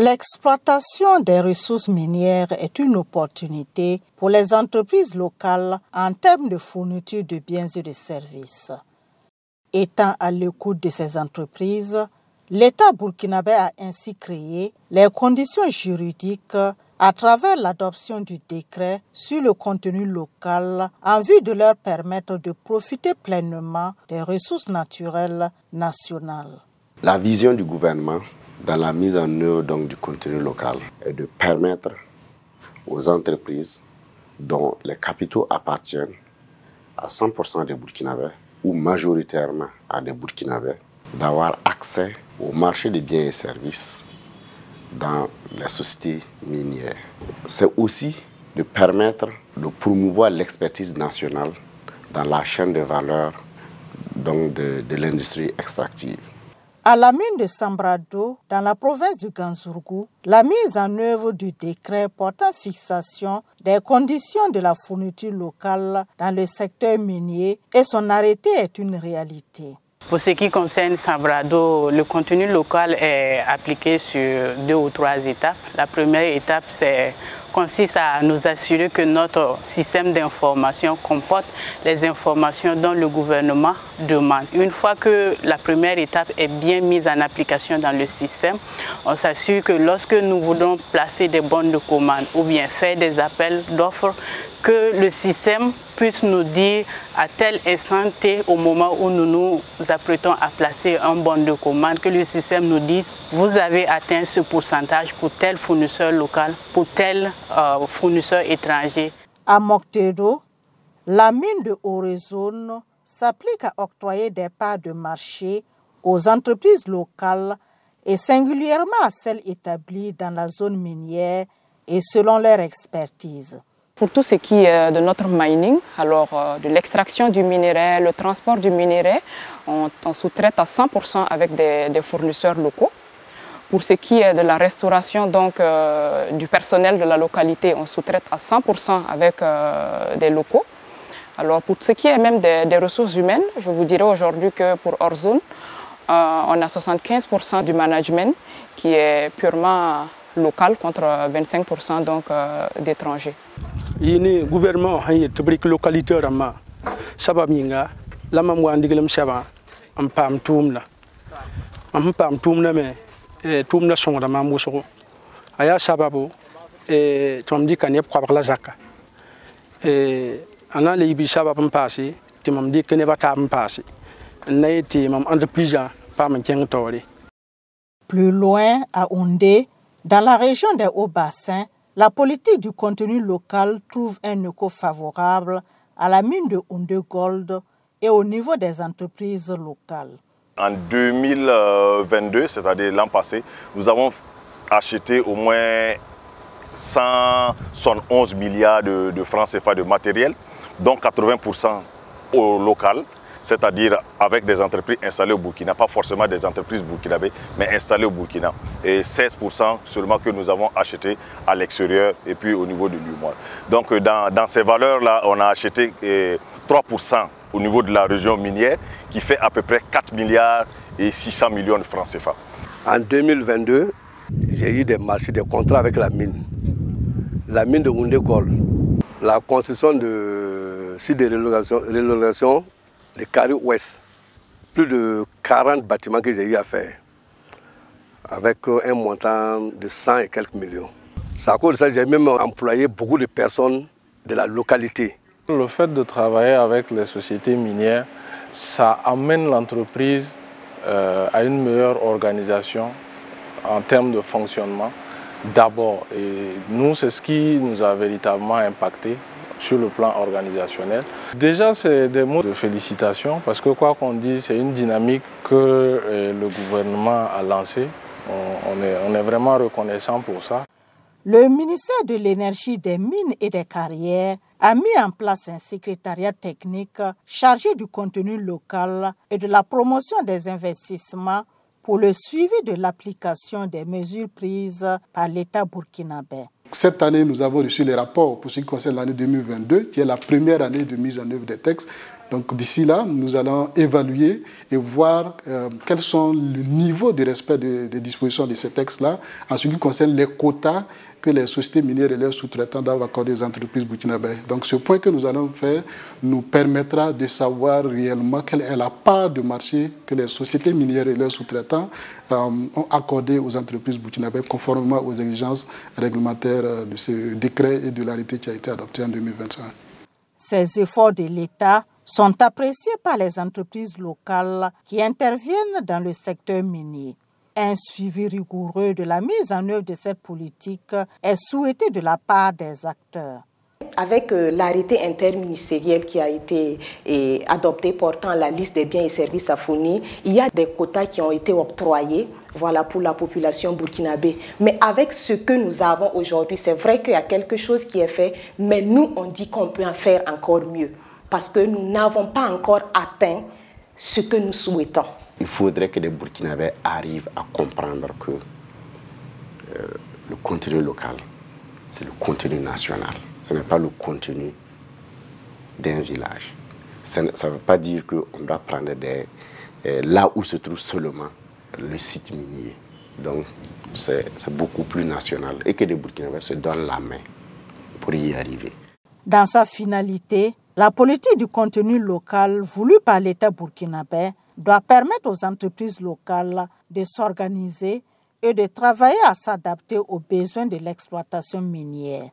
L'exploitation des ressources minières est une opportunité pour les entreprises locales en termes de fourniture de biens et de services. Étant à l'écoute de ces entreprises, l'État burkinabé a ainsi créé les conditions juridiques à travers l'adoption du décret sur le contenu local en vue de leur permettre de profiter pleinement des ressources naturelles nationales. La vision du gouvernement dans la mise en œuvre donc, du contenu local est de permettre aux entreprises dont les capitaux appartiennent à 100% des Burkinabés ou majoritairement à des Burkinabés d'avoir accès au marché des biens et services dans les sociétés minières. C'est aussi de permettre de promouvoir l'expertise nationale dans la chaîne de valeur donc de l'industrie extractive. À la mine de Sambrado, dans la province du Ganzourgou, la mise en œuvre du décret portant fixation des conditions de la fourniture locale dans le secteur minier et son arrêté est une réalité. Pour ce qui concerne Sambrado, le contenu local est appliqué sur 2 ou 3 étapes. La première étape consiste à nous assurer que notre système d'information comporte les informations dont le gouvernement demande. Une fois que la première étape est bien mise en application dans le système, on s'assure que lorsque nous voulons placer des bons de commande ou bien faire des appels d'offres, que le système puisse nous dire à tel instant T, au moment où nous nous apprêtons à placer un bon de commande, que le système nous dise vous avez atteint ce pourcentage pour tel fournisseur local, pour tel fournisseur étranger. À Moctedo, la mine de Orezone s'applique à octroyer des parts de marché aux entreprises locales et singulièrement à celles établies dans la zone minière et selon leur expertise. Pour tout ce qui est de notre mining, alors de l'extraction du minerai, le transport du minerai, on sous-traite à 100% avec des fournisseurs locaux. Pour ce qui est de la restauration donc, du personnel de la localité, on sous-traite à 100% avec des locaux. Alors pour ce qui est même des ressources humaines, je vous dirais aujourd'hui que pour Orezone, on a 75% du management qui est purement local contre 25% donc d'étrangers. Le gouvernement a été localité rama sabaminga la mamwa ndigelam saba am pam tumna me tumna songra mamuso aya sababu tomdi kanep kwa la zaka ana le ibi sabab passé timam di kene bata passé nayti mam entreprise pam keng tori. Plus loin à Ondé, dans la région des Hauts-Bassins, la politique du contenu local trouve un écho favorable à la mine de Ondé Gold et au niveau des entreprises locales. En 2022, c'est-à-dire l'an passé, nous avons acheté au moins 111 milliards de francs CFA de matériel, dont 80% au local, c'est-à-dire avec des entreprises installées au Burkina, pas forcément des entreprises burkinabées, mais installées au Burkina. Et 16% seulement que nous avons acheté à l'extérieur et puis au niveau de l'UMOL. Donc dans ces valeurs-là, on a acheté 3% au niveau de la région minière, qui fait à peu près 4 milliards et 600 millions de francs CFA. En 2022, j'ai eu des marchés, des contrats avec la mine de Ondé Gold. La construction de sites de relocation de Carré Ouest, plus de 40 bâtiments que j'ai eu à faire, avec un montant de 100 et quelques millions. C'est à cause de ça que j'ai même employé beaucoup de personnes de la localité. Le fait de travailler avec les sociétés minières, ça amène l'entreprise à une meilleure organisation en termes de fonctionnement d'abord. Et nous, c'est ce qui nous a véritablement impacté sur le plan organisationnel. Déjà, c'est des mots de félicitations parce que quoi qu'on dise, c'est une dynamique que le gouvernement a lancée. On est vraiment reconnaissant pour ça. Le ministère de l'Énergie, des Mines et des Carrières a mis en place un secrétariat technique chargé du contenu local et de la promotion des investissements pour le suivi de l'application des mesures prises par l'État burkinabé. Cette année, nous avons reçu les rapports pour ce qui concerne l'année 2022, qui est la première année de mise en œuvre des textes. Donc d'ici là, nous allons évaluer et voir quels sont le niveau de respect des dispositions de ces textes-là en ce qui concerne les quotas que les sociétés minières et leurs sous-traitants doivent accorder aux entreprises burkinabées. Donc ce point que nous allons faire nous permettra de savoir réellement quelle est la part de marché que les sociétés minières et leurs sous-traitants ont accordé aux entreprises burkinabées conformément aux exigences réglementaires de ce décret et de l'arrêté qui a été adopté en 2021. Ces efforts de l'État sont appréciés par les entreprises locales qui interviennent dans le secteur minier. Un suivi rigoureux de la mise en œuvre de cette politique est souhaité de la part des acteurs. Avec l'arrêté interministériel qui a été adopté portant la liste des biens et services à fournir, il y a des quotas qui ont été octroyés pour la population burkinabé. Mais avec ce que nous avons aujourd'hui, c'est vrai qu'il y a quelque chose qui est fait, mais nous, on dit qu'on peut en faire encore mieux parce que nous n'avons pas encore atteint ce que nous souhaitons. Il faudrait que les Burkinabés arrivent à comprendre que le contenu local, c'est le contenu national. Ce n'est pas le contenu d'un village. Ça ne veut pas dire qu'on doit prendre là où se trouve seulement le site minier. Donc, c'est beaucoup plus national et que les Burkinabés se donnent la main pour y arriver. Dans sa finalité, la politique du contenu local voulue par l'État burkinabé doit permettre aux entreprises locales de s'organiser et de travailler à s'adapter aux besoins de l'exploitation minière.